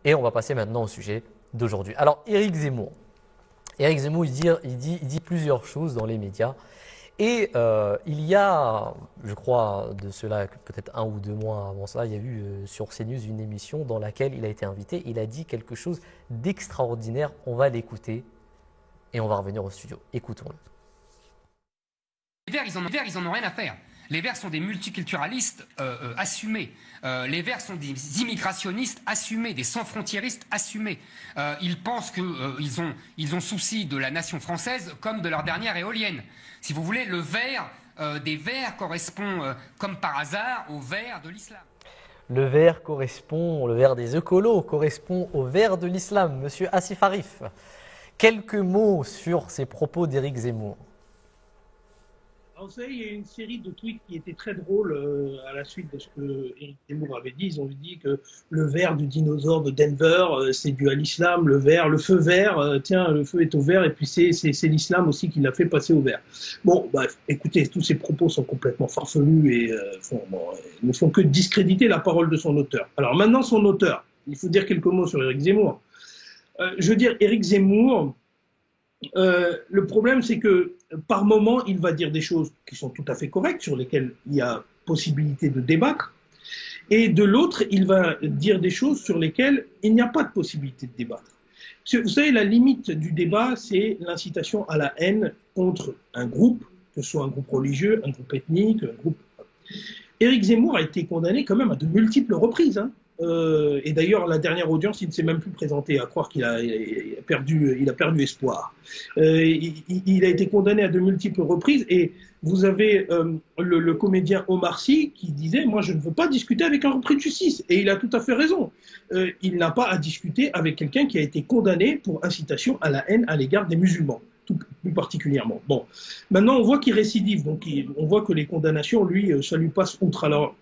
Et on va passer maintenant au sujet d'aujourd'hui. Alors, Éric Zemmour. Éric Zemmour, il dit plusieurs choses dans les médias. Et il y a, je crois, de cela peut-être 1 ou 2 mois avant ça, il y a eu sur CNews une émission dans laquelle il a été invité. Il a dit quelque chose d'extraordinaire. On va l'écouter et on va revenir au studio. Écoutons-le. Les Verts, ils en ont rien à faire. Les Verts sont des multiculturalistes assumés. Les Verts sont des immigrationnistes assumés, des sans-frontiéristes assumés. Ils pensent qu'ils ont souci de la nation française comme de leur dernière éolienne. Si vous voulez, le vert des Verts correspond, comme par hasard, au vert de l'islam. Le vert des écolos correspond au vert de l'islam. Monsieur Asif Arif, quelques mots sur ces propos d'Éric Zemmour. Alors, vous savez, il y a une série de tweets qui étaient très drôles à la suite de ce que Éric Zemmour avait dit. Ils ont dit que le ver du dinosaure de Denver, c'est dû à l'islam. Le feu vert, tiens, le feu est au vert, et puis c'est l'islam aussi qui l'a fait passer au vert. Bon, bref, écoutez, tous ces propos sont complètement farfelus et ne font que discréditer la parole de son auteur. Alors maintenant, son auteur, il faut dire quelques mots sur Éric Zemmour. Je veux dire, Éric Zemmour, le problème, c'est que par moment, il va dire des choses qui sont tout à fait correctes, sur lesquelles il y a possibilité de débattre, et de l'autre, il va dire des choses sur lesquelles il n'y a pas de possibilité de débattre. Vous savez, la limite du débat, c'est l'incitation à la haine contre un groupe, que ce soit un groupe religieux, un groupe ethnique, un groupe... Éric Zemmour a été condamné quand même à de multiples reprises, hein. Et d'ailleurs, la dernière audience, il ne s'est même plus présenté, à croire qu'il a perdu espoir. Il a été condamné à de multiples reprises, et vous avez le comédien Omar Sy qui disait « Moi, je ne veux pas discuter avec un repris de justice ». Et il a tout à fait raison. Il n'a pas à discuter avec quelqu'un qui a été condamné pour incitation à la haine à l'égard des musulmans, tout plus particulièrement. Bon, maintenant, on voit qu'il récidive, donc on voit que les condamnations, lui, ça lui passe outre. Alors,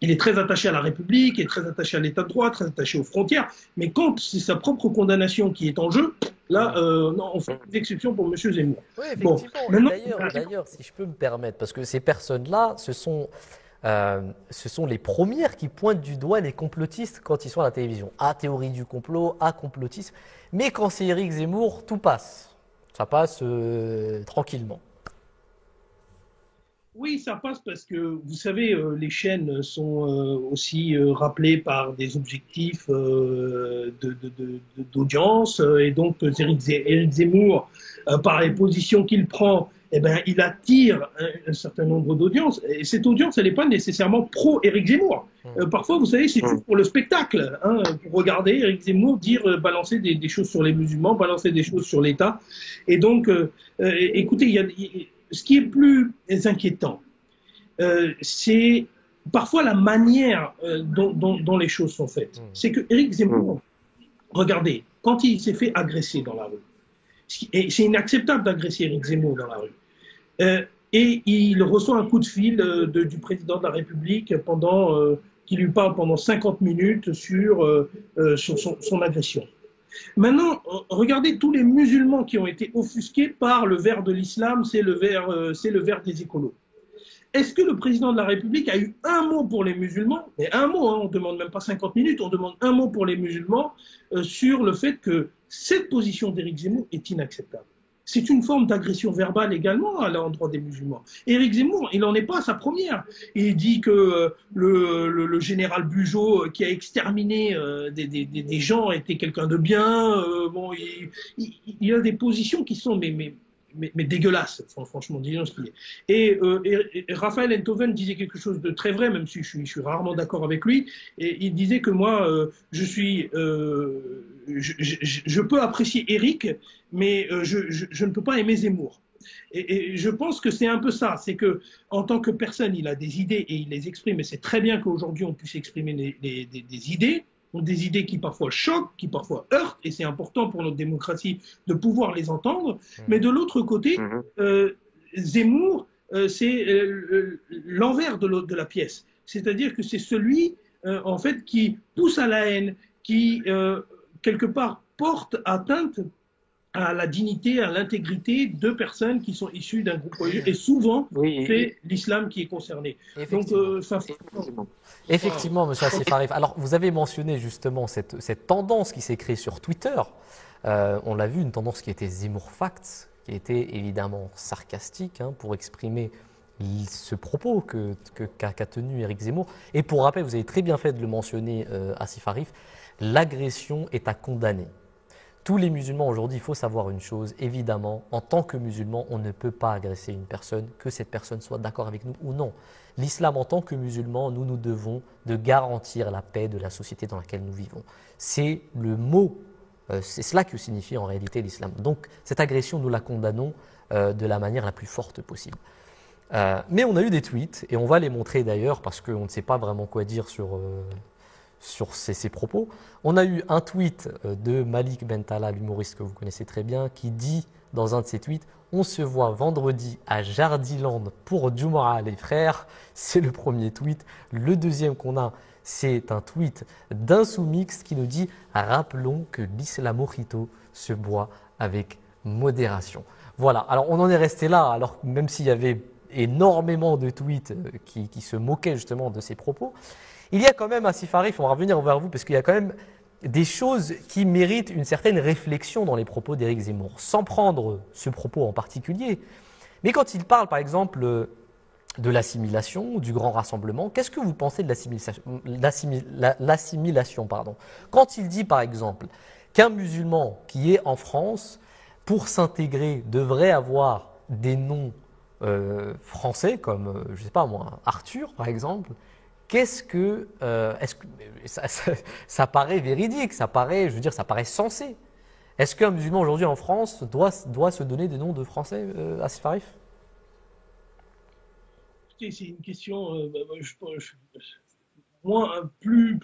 il est très attaché à la République, il est très attaché à l'État de droit, très attaché aux frontières, mais quand c'est sa propre condamnation qui est en jeu, là, non, on fait des exceptions pour M. Zemmour. Oui, effectivement. Bon, D'ailleurs, si je peux me permettre, parce que ces personnes-là, ce sont les premières qui pointent du doigt les complotistes quand ils sont à la télévision. À théorie du complot, à complotisme. Mais quand c'est Éric Zemmour, tout passe. Ça passe tranquillement. Oui, ça passe parce que, vous savez, les chaînes sont aussi rappelées par des objectifs d'audience, et donc Éric Zemmour, par les positions qu'il prend, eh ben, il attire un certain nombre d'audiences, et cette audience, elle n'est pas nécessairement pro-Éric Zemmour. Parfois, vous savez, c'est juste pour le spectacle, hein, pour regarder Éric Zemmour balancer des choses sur les musulmans, balancer des choses sur l'État. Et donc, écoutez, ce qui est plus inquiétant, c'est parfois la manière dont les choses sont faites. C'est que Éric Zemmour, regardez, quand il s'est fait agresser dans la rue, et c'est inacceptable d'agresser Éric Zemmour dans la rue, et il reçoit un coup de fil du président de la République qui lui parle pendant 50 minutes sur son agression. Maintenant, regardez tous les musulmans qui ont été offusqués par le vert de l'islam, c'est le vert des écolos. Est-ce que le président de la République a eu un mot pour les musulmans? Mais un mot, hein, on ne demande même pas 50 minutes, on demande un mot pour les musulmans sur le fait que cette position d'Éric Zemmour est inacceptable. C'est une forme d'agression verbale également à l'endroit des musulmans. Éric Zemmour, il n'en est pas à sa première. Il dit que le général Bugeaud, qui a exterminé des gens, était quelqu'un de bien. Bon, il a des positions qui sont mais dégueulasse, franchement, disons ce qu'il est. Et Raphaël Enthoven disait quelque chose de très vrai, même si je suis rarement d'accord avec lui, et il disait que moi, je peux apprécier Éric, mais je ne peux pas aimer Zemmour. Et je pense que c'est un peu ça, c'est que en tant que personne, il a des idées et il les exprime, et c'est très bien qu'aujourd'hui on puisse exprimer des idées, des idées qui parfois choquent, qui parfois heurtent, et c'est important pour notre démocratie de pouvoir les entendre. Mais de l'autre côté, Zemmour, c'est l'envers de la pièce. C'est-à-dire que c'est celui, en fait, qui pousse à la haine, qui, quelque part, porte atteinte à la dignité, à l'intégrité de personnes qui sont issues d'un groupe religieux. Et souvent, Oui, c'est l'islam qui est concerné. Donc, Effectivement. ça, effectivement. Effectivement, monsieur Assif Arif. Alors, vous avez mentionné justement cette tendance qui s'est créée sur Twitter. On l'a vu, une tendance qui était Zemmour Facts, qui était évidemment sarcastique pour exprimer ce propos qu'a tenu Éric Zemmour. Et pour rappel, vous avez très bien fait de le mentionner, Assif Arif, l'agression est à condamner. Tous les musulmans aujourd'hui, il faut savoir une chose, évidemment, en tant que musulman, on ne peut pas agresser une personne, que cette personne soit d'accord avec nous ou non. L'islam, en tant que musulman, nous devons de garantir la paix de la société dans laquelle nous vivons. C'est le mot, c'est cela que signifie en réalité l'islam. Donc, cette agression, nous la condamnons de la manière la plus forte possible. Mais on a eu des tweets, et on va les montrer d'ailleurs, parce qu'on ne sait pas vraiment quoi dire sur ces propos. On a eu un tweet de Malik Bentala, l'humoriste que vous connaissez très bien, qui dit dans un de ses tweets « On se voit vendredi à Jardiland pour Jumu'ah les frères ». C'est le premier tweet. Le deuxième qu'on a, c'est un tweet d'Insoumix qui nous dit « Rappelons que l'islamo-rito se boit avec modération ». Voilà, alors on en est resté là, alors même s'il y avait énormément de tweets qui se moquaient justement de ces propos, il y a quand même, Assif Arif, on va revenir vers vous, parce qu'il y a quand même des choses qui méritent une certaine réflexion dans les propos d'Éric Zemmour, sans prendre ce propos en particulier. Mais quand il parle, par exemple, de l'assimilation, du grand rassemblement, qu'est-ce que vous pensez de l'assimilation, pardon. Quand il dit, par exemple, qu'un musulman qui est en France, pour s'intégrer, devrait avoir des noms français, comme, je ne sais pas moi, Arthur, par exemple, est-ce que ça paraît véridique, ça paraît, je veux dire, ça paraît sensé. Est-ce qu'un musulman aujourd'hui en France doit se donner des noms de Français, Assif Arif? c'est une question, moins, plus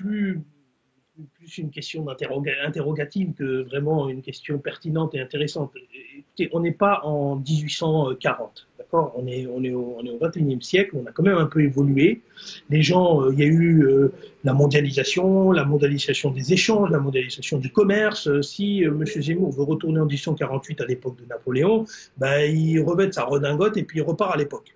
une question interrogative que vraiment une question pertinente et intéressante. Écoutez, on n'est pas en 1840, d'accord, on est au 21e siècle, on a quand même un peu évolué. Les gens, il y a eu la mondialisation des échanges, la mondialisation du commerce. Si M. Zemmour veut retourner en 1848 à l'époque de Napoléon, ben, il revêt sa redingote et puis il repart à l'époque.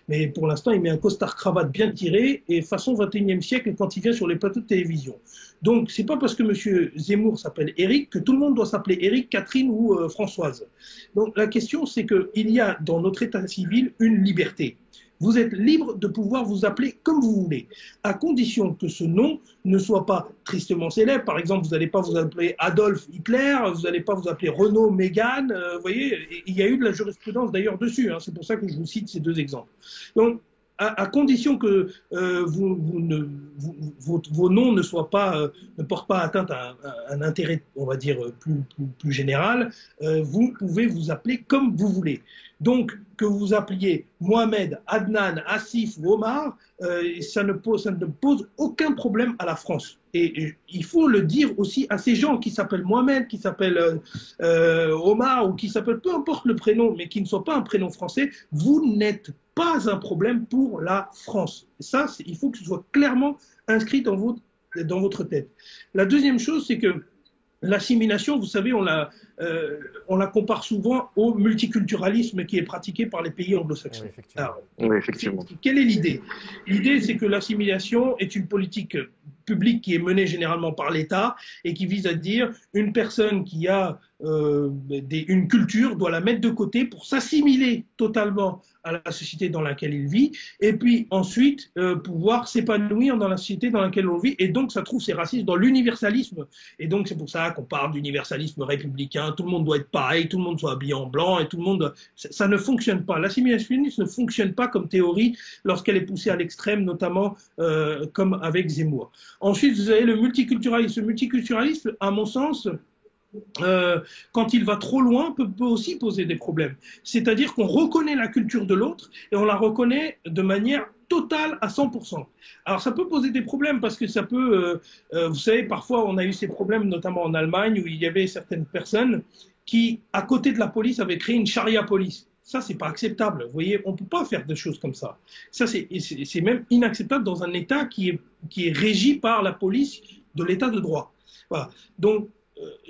Mais pour l'instant, il met un costard-cravate bien tiré et façon 21e siècle quand il vient sur les plateaux de télévision. Donc, c'est pas parce que M. Zemmour s'appelle Éric que tout le monde doit s'appeler Éric, Catherine ou Françoise. Donc, la question, c'est qu'il y a dans notre état civil une liberté. Vous êtes libre de pouvoir vous appeler comme vous voulez, à condition que ce nom ne soit pas tristement célèbre. Par exemple, vous n'allez pas vous appeler Adolf Hitler, vous n'allez pas vous appeler Renaud Mégane. Vous voyez, il y a eu de la jurisprudence d'ailleurs dessus. C'est pour ça que je vous cite ces deux exemples. Donc, à condition que vos noms ne portent pas atteinte à un intérêt, on va dire, plus général, vous pouvez vous appeler comme vous voulez. Donc, que vous vous appeliez Mohamed, Adnan, Assif ou Omar, ça ne pose aucun problème à la France. Et il faut le dire aussi à ces gens qui s'appellent Mohamed, qui s'appellent Omar, ou qui s'appellent peu importe le prénom, mais qui ne soit pas un prénom français, vous n'êtes pas un problème pour la France. Et ça, il faut que ce soit clairement inscrit dans votre tête. La deuxième chose, c'est que l'assimilation, vous savez, on la compare souvent au multiculturalisme qui est pratiqué par les pays anglo-saxons. Oui, effectivement. Alors, Oui, effectivement. quelle est l'idée? L'idée, c'est que l'assimilation est une politique publique qui est menée généralement par l'État et qui vise à dire une personne qui a une culture doit la mettre de côté pour s'assimiler totalement à la société dans laquelle il vit et puis ensuite pouvoir s'épanouir dans la société dans laquelle on vit, et donc ça trouve ses racines dans l'universalisme, et donc c'est pour ça qu'on parle d'universalisme républicain, tout le monde doit être pareil, tout le monde soit habillé en blanc et tout le monde, ça ne fonctionne pas. L'assimilationnisme ne fonctionne pas comme théorie lorsqu'elle est poussée à l'extrême, notamment comme avec Zemmour. Ensuite, vous avez le multiculturalisme. Le multiculturalisme, à mon sens, quand il va trop loin, peut aussi poser des problèmes. C'est-à-dire qu'on reconnaît la culture de l'autre et on la reconnaît de manière totale à 100%. Alors ça peut poser des problèmes parce que ça peut, vous savez, parfois on a eu ces problèmes, notamment en Allemagne, où il y avait certaines personnes qui, à côté de la police, avaient créé une charia police. Ça, c'est pas acceptable. Vous voyez, on peut pas faire des choses comme ça. Ça, c'est même inacceptable dans un État qui est régi par la police de l'État de droit. Voilà. Donc,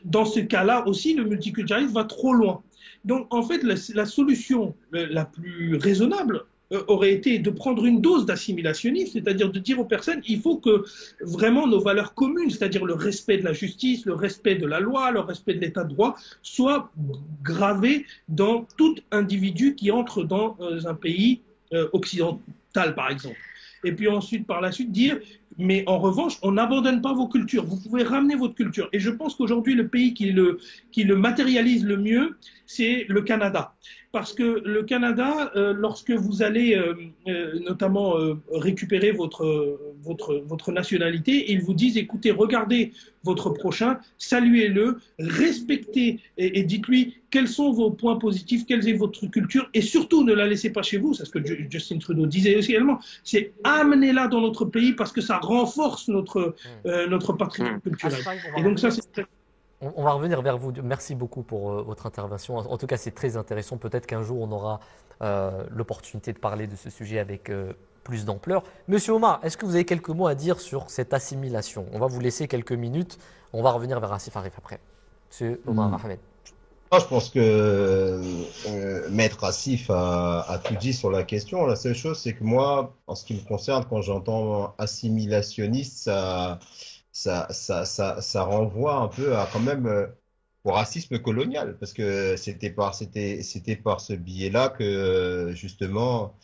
dans ce cas-là aussi, le multiculturalisme va trop loin. Donc, en fait, la solution la plus raisonnable aurait été de prendre une dose d'assimilationnisme, c'est-à-dire de dire aux personnes, il faut que vraiment nos valeurs communes, c'est-à-dire le respect de la justice, le respect de la loi, le respect de l'état de droit, soient gravés dans tout individu qui entre dans un pays occidental, par exemple. Et puis ensuite, par la suite, dire, mais en revanche, on n'abandonne pas vos cultures. Vous pouvez ramener votre culture. Et je pense qu'aujourd'hui, le pays qui le matérialise le mieux, c'est le Canada. Parce que le Canada, lorsque vous allez notamment récupérer votre nationalité, ils vous disent, écoutez, regardez votre prochain, saluez-le, respectez et dites-lui quels sont vos points positifs, quelle est votre culture, et surtout ne la laissez pas chez vous, c'est ce que Justin Trudeau disait aussi également, c'est amenez-la dans notre pays parce que ça renforce notre patrimoine culturel. Et donc ça, c'est on va revenir vers vous. Merci beaucoup pour votre intervention. En tout cas, c'est très intéressant. Peut-être qu'un jour, on aura l'opportunité de parler de ce sujet avec plus d'ampleur. Monsieur Omar, est-ce que vous avez quelques mots à dire sur cette assimilation? On va vous laisser quelques minutes. On va revenir vers Asif Arif après. Monsieur Omar Ahmed. Je pense que Maître Asif a tout dit sur la question. La seule chose, c'est que moi, en ce qui me concerne, quand j'entends assimilationniste, ça renvoie un peu à quand même au racisme colonial, parce que c'était par ce biais-là que justement,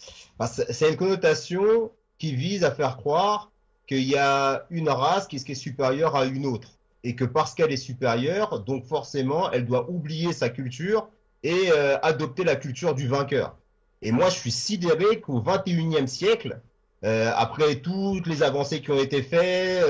c'est une connotation qui vise à faire croire qu'il y a une race qui est supérieure à une autre, et que parce qu'elle est supérieure, donc forcément, elle doit oublier sa culture et adopter la culture du vainqueur. Et moi, je suis sidéré qu'au XXIe siècle, après toutes les avancées qui ont été faites,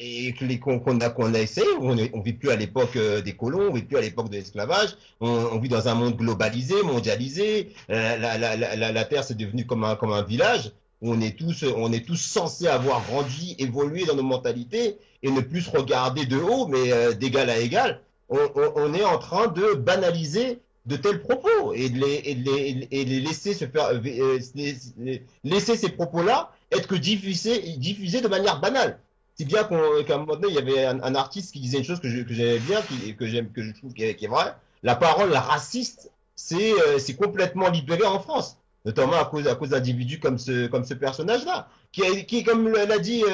et qu'on a essayé, on vit plus à l'époque des colons, on vit plus à l'époque de l'esclavage, on vit dans un monde globalisé, mondialisé, la Terre c'est devenu comme un village, où on est tous censés avoir grandi, évolué dans nos mentalités, et ne plus se regarder de haut, mais d'égal à égal. On est en train de banaliser de tels propos et de les laisser se faire laisser ces propos-là être que diffusés de manière banale. Si bien qu'à un moment donné, il y avait un artiste qui disait une chose que j'aimais bien, que je trouve qui est vraie. La parole raciste, c'est complètement libéré en France, notamment à cause d'individus comme ce personnage-là, qui comme l'a dit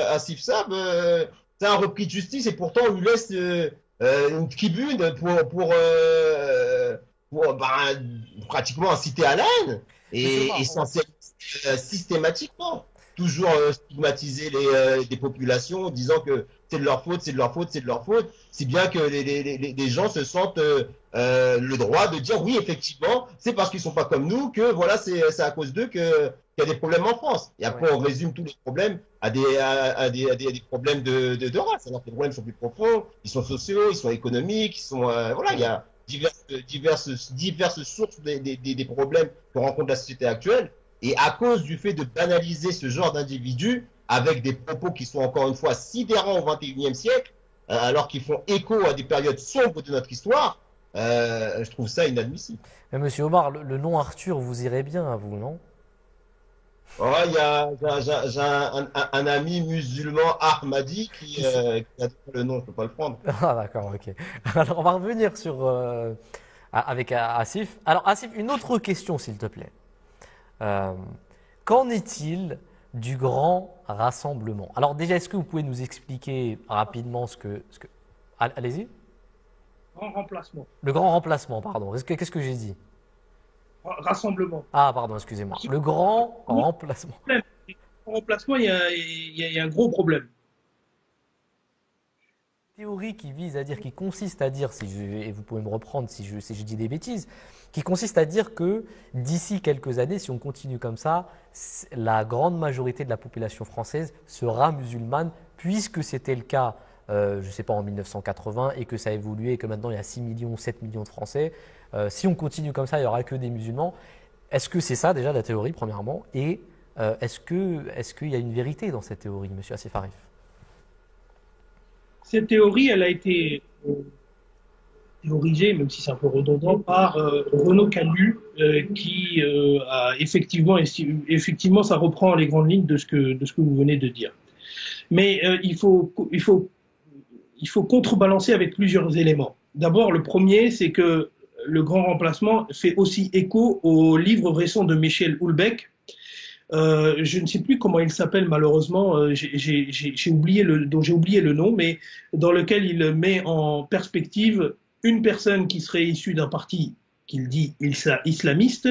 Asif Saab, c'est un repris de justice et pourtant on lui laisse une tribune pour pratiquement inciter à la haine et censurer systématiquement. Toujours stigmatiser des populations en disant que c'est de leur faute, c'est de leur faute, c'est de leur faute, si bien que les gens se sentent le droit de dire oui, effectivement, c'est parce qu'ils sont pas comme nous que voilà, c'est à cause d'eux qu'il y a des problèmes en France. Et après, on résume tous les problèmes à des problèmes de race. Alors que les problèmes sont plus profonds, ils sont sociaux, ils sont économiques, ils sont voilà, il y a diverses sources des problèmes que rencontre la société actuelle. Et à cause du fait de banaliser ce genre d'individus avec des propos qui sont encore une fois sidérants au XXIe siècle, alors qu'ils font écho à des périodes sombres de notre histoire, je trouve ça inadmissible. Mais Monsieur Omar, le nom Arthur vous irait bien à vous, non? J'ai un ami musulman Ahmadi qui a le nom, je ne peux pas le prendre. Ah d'accord, ok. Alors on va revenir avec Asif. Alors Asif, une autre question s'il te plaît. Qu'en est-il du grand rassemblement? Alors déjà, est-ce que vous pouvez nous expliquer rapidement ce que... Allez-y. Grand remplacement. Le grand remplacement, pardon. Qu'est-ce que j'ai dit? Rassemblement. Ah, pardon, excusez-moi. Le grand remplacement. Le remplacement, il y a un gros problème. Théorie qui consiste à dire, et vous pouvez me reprendre si je dis des bêtises, qui consiste à dire que d'ici quelques années, si on continue comme ça, la grande majorité de la population française sera musulmane, puisque c'était le cas, je ne sais pas, en 1980, et que ça a évolué, et que maintenant il y a 6 millions, 7 millions de Français. Si on continue comme ça, il n'y aura que des musulmans. Est-ce que c'est ça déjà la théorie, premièrement? Et est-ce qu'il y a une vérité dans cette théorie, monsieur Asif Arif? Cette théorie, elle a été théorisée, même si c'est un peu redondant, par Renaud Camus, qui a effectivement, ça reprend les grandes lignes de ce que vous venez de dire. Mais il faut il faut contrebalancer avec plusieurs éléments. D'abord, le premier, c'est que le grand remplacement fait aussi écho au livre récent de Michel Houellebecq. Je ne sais plus comment il s'appelle malheureusement, j'ai oublié le nom, mais dans lequel il met en perspective une personne qui serait issue d'un parti qu'il dit islamiste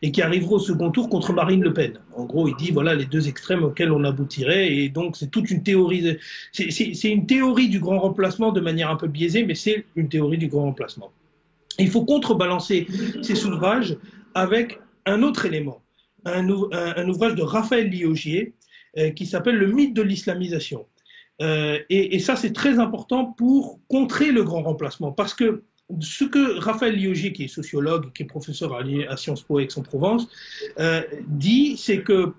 et qui arriverait au second tour contre Marine Le Pen. En gros, il dit voilà les deux extrêmes auxquels on aboutirait, et donc c'est toute une théorie. C'est une théorie du grand remplacement de manière un peu biaisée, mais c'est une théorie du grand remplacement. Il faut contrebalancer ces ouvrages avec un autre élément, un ouvrage de Raphaël Liogier qui s'appelle Le mythe de l'islamisation. Et ça, c'est très important pour contrer le grand remplacement, parce que ce que Raphaël Liogier, qui est sociologue, qui est professeur à Sciences Po Aix-en-Provence, dit, c'est que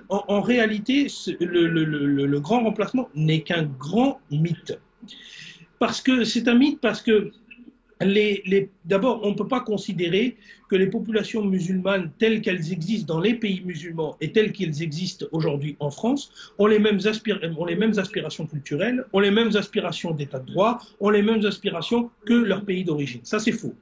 en réalité, le grand remplacement n'est qu'un grand mythe. Parce que c'est un mythe, parce que d'abord, on ne peut pas considérer que les populations musulmanes telles qu'elles existent dans les pays musulmans et telles qu'elles existent aujourd'hui en France ont les mêmes aspirations culturelles, ont les mêmes aspirations d'état de droit, ont les mêmes aspirations que leur pays d'origine. Ça, c'est faux.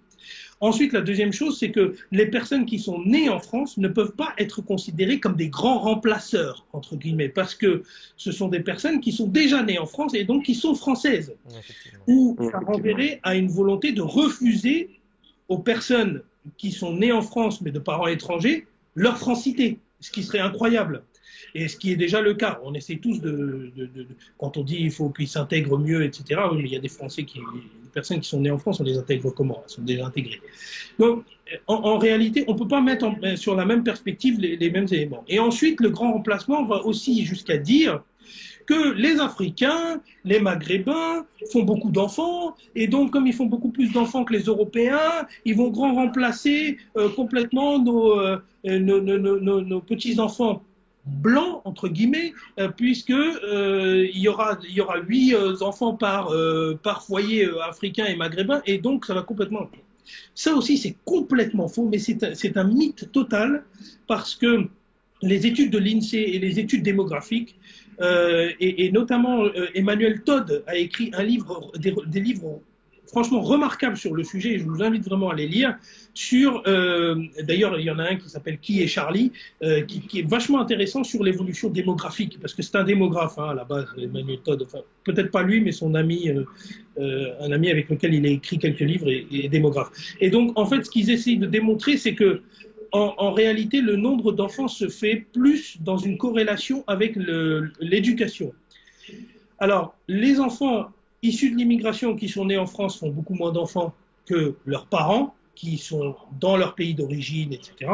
Ensuite, la deuxième chose, c'est que les personnes qui sont nées en France ne peuvent pas être considérées comme des grands remplaceurs, entre guillemets, parce que ce sont des personnes qui sont déjà nées en France et donc qui sont françaises. Ou ça renverrait à une volonté de refuser aux personnes qui sont nées en France mais de parents étrangers leur francité, ce qui serait incroyable. Et ce qui est déjà le cas. On essaie tous quand on dit il faut qu'ils s'intègrent mieux, etc. Oui, mais il y a des Français des personnes qui sont nées en France, on les intègre comment? Elles sont déjà intégrées. Donc, en réalité, on ne peut pas mettre sur la même perspective les mêmes éléments. Et ensuite, le grand remplacement va aussi jusqu'à dire que les Africains, les Maghrébins font beaucoup d'enfants, et donc comme ils font beaucoup plus d'enfants que les Européens, ils vont grand remplacer complètement nos petits-enfants blancs, entre guillemets, puisque il y aura 8 enfants par foyer africain et maghrébin, et donc ça va complètement... Ça aussi, c'est complètement faux, mais c'est un mythe total, parce que les études de l'INSEE et les études démographiques, et notamment Emmanuel Todd a écrit des livres franchement remarquables sur le sujet, et je vous invite vraiment à les lire, d'ailleurs il y en a un qui s'appelle Qui est Charlie, qui est vachement intéressant sur l'évolution démographique, parce que c'est un démographe à la base, Emmanuel Todd, enfin peut-être pas lui, mais son ami, un ami avec lequel il a écrit quelques livres, est démographe. Et donc en fait ce qu'ils essayent de démontrer, c'est que en réalité, le nombre d'enfants se fait plus dans une corrélation avec l'éducation. Alors, les enfants issus de l'immigration qui sont nés en France font beaucoup moins d'enfants que leurs parents, qui sont dans leur pays d'origine, etc.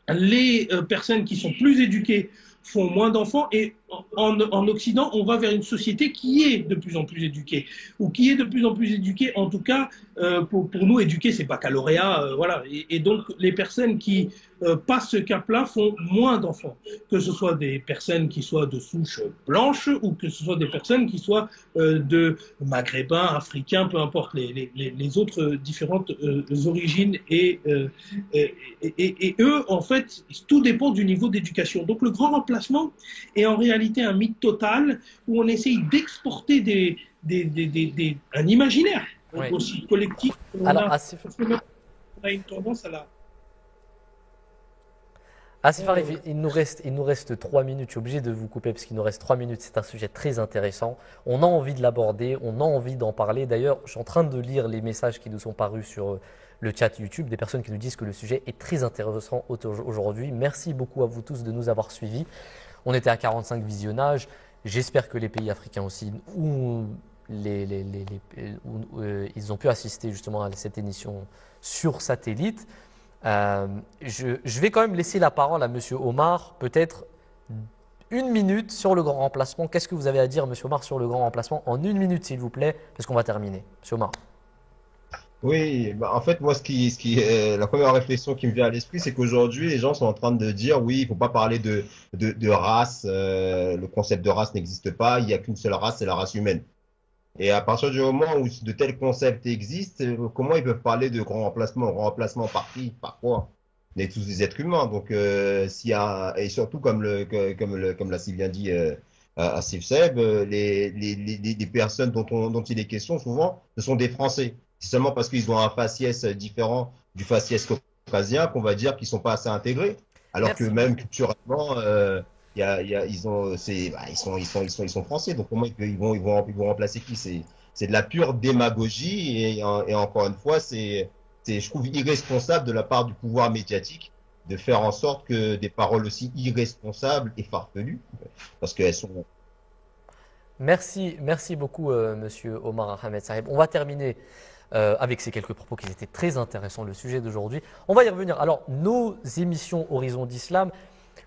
Les personnes qui sont plus éduquées font moins d'enfants, et en Occident, on va vers une société qui est de plus en plus éduquée, ou qui est de plus en plus éduquée, en tout cas, pour nous, éduquer, c'est baccalauréat, voilà. Et donc, les personnes qui passent ce cap-là font moins d'enfants, que ce soit des personnes qui soient de souche blanche, ou que ce soit des personnes qui soient de maghrébins, africains, peu importe les autres différentes origines, et eux, en fait, tout dépend du niveau d'éducation. Donc, le grand remplacement est en réalité un mythe total où on essaye d'exporter un imaginaire aussi collectif. Alors, on a une tendance à la... Asif Arif, il nous reste 3 minutes. Je suis obligé de vous couper parce qu'il nous reste 3 minutes. C'est un sujet très intéressant. On a envie de l'aborder, on a envie d'en parler. D'ailleurs, je suis en train de lire les messages qui nous sont parus sur le chat YouTube, des personnes qui nous disent que le sujet est très intéressant aujourd'hui. Merci beaucoup à vous tous de nous avoir suivis. On était à 45 visionnages. J'espère que les pays africains aussi, où ils ont pu assister justement à cette émission sur satellite. Je vais quand même laisser la parole à Monsieur Omar, peut-être 1 minute sur le grand remplacement. Qu'est-ce que vous avez à dire, Monsieur Omar, sur le grand remplacement? En 1 minute, s'il vous plaît, parce qu'on va terminer. Monsieur Omar. Oui, bah en fait, moi, la première réflexion qui me vient à l'esprit, c'est qu'aujourd'hui, les gens sont en train de dire, oui, il faut pas parler de race, le concept de race n'existe pas, il n'y a qu'une seule race, c'est la race humaine. Et à partir du moment où de tels concepts existent, comment ils peuvent parler de grand remplacement? Grand remplacement par qui? Par quoi? On est tous des êtres humains, donc et surtout comme l'a si bien dit à Steve Seb, les personnes dont il est question souvent, ce sont des Français. C'est seulement parce qu'ils ont un faciès différent du faciès caucasien qu'on va dire qu'ils sont pas assez intégrés. Alors Merci que même beaucoup. culturellement, ils sont français. Donc pour moi, ils vont remplacer qui? C'est de la pure démagogie et encore une fois, je trouve irresponsable de la part du pouvoir médiatique de faire en sorte que des paroles aussi irresponsables et farfelues, parce qu'elles sont. Merci, merci beaucoup, Monsieur Omar Ahmed Saheb. On va terminer avec ces quelques propos qui étaient très intéressants, le sujet d'aujourd'hui. On va y revenir. Alors, nos émissions Horizon d'Islam,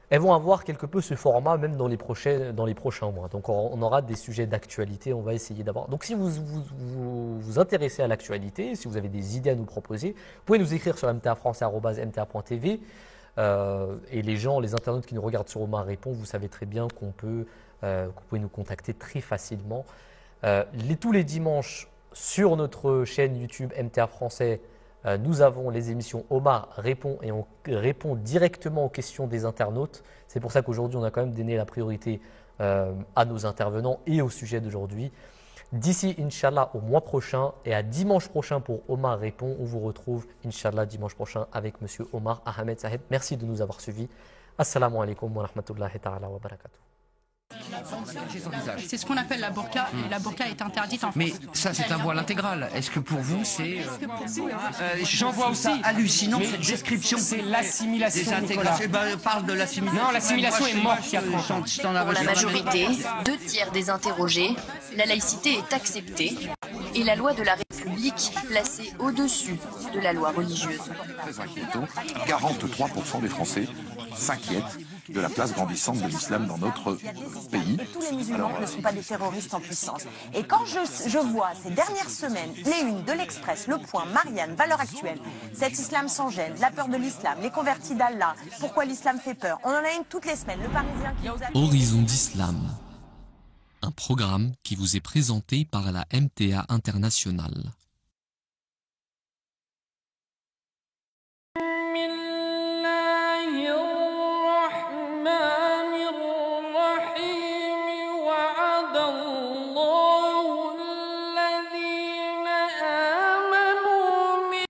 elles vont avoir quelque peu ce format même dans les prochains mois. Donc, on aura des sujets d'actualité. On va essayer d'avoir. Donc, si vous intéressez à l'actualité, si vous avez des idées à nous proposer, vous pouvez nous écrire sur mtafrançais@mta.tv. Et les internautes qui nous regardent sur Omar Répond, vous savez très bien que vous pouvez nous contacter très facilement. Tous les dimanches, sur notre chaîne YouTube MTA Français, nous avons les émissions Omar Répond et on répond directement aux questions des internautes. C'est pour ça qu'aujourd'hui, on a quand même donné la priorité à nos intervenants et au sujet d'aujourd'hui. D'ici, Inch'Allah, au mois prochain et à dimanche prochain pour Omar Répond, on vous retrouve, Inch'Allah, dimanche prochain avec Monsieur Omar Ahmed Saheb. Merci de nous avoir suivis. Assalamu alaikum wa rahmatullahi ta'ala wa barakatuh. C'est ce qu'on appelle la burqa, et la burqa est interdite en France. Mais ça, c'est un voile intégral. Est-ce que pour vous, c'est... J'en vois aussi. hallucinant, Mais cette description. C'est l'assimilation, Nicolas. Parle de l'assimilation. Non, l'assimilation est morte il y a 30 ans. Pour la majorité, 2/3 des interrogés, la laïcité est acceptée et la loi de la République placée au-dessus de la loi religieuse. Très inquiétant, 43% des Français s'inquiètent de la place grandissante de l'islam dans notre pays. Tous les musulmans ne sont pas des terroristes en puissance. Et quand je vois ces dernières semaines, les unes de l'Express, Le Point, Marianne, Valeurs Actuelles, cet islam sans gêne, la peur de l'islam, les convertis d'Allah, pourquoi l'islam fait peur, on en a une toutes les semaines, le Parisien qui nous a... Horizon d'Islam, un programme qui vous est présenté par la MTA Internationale.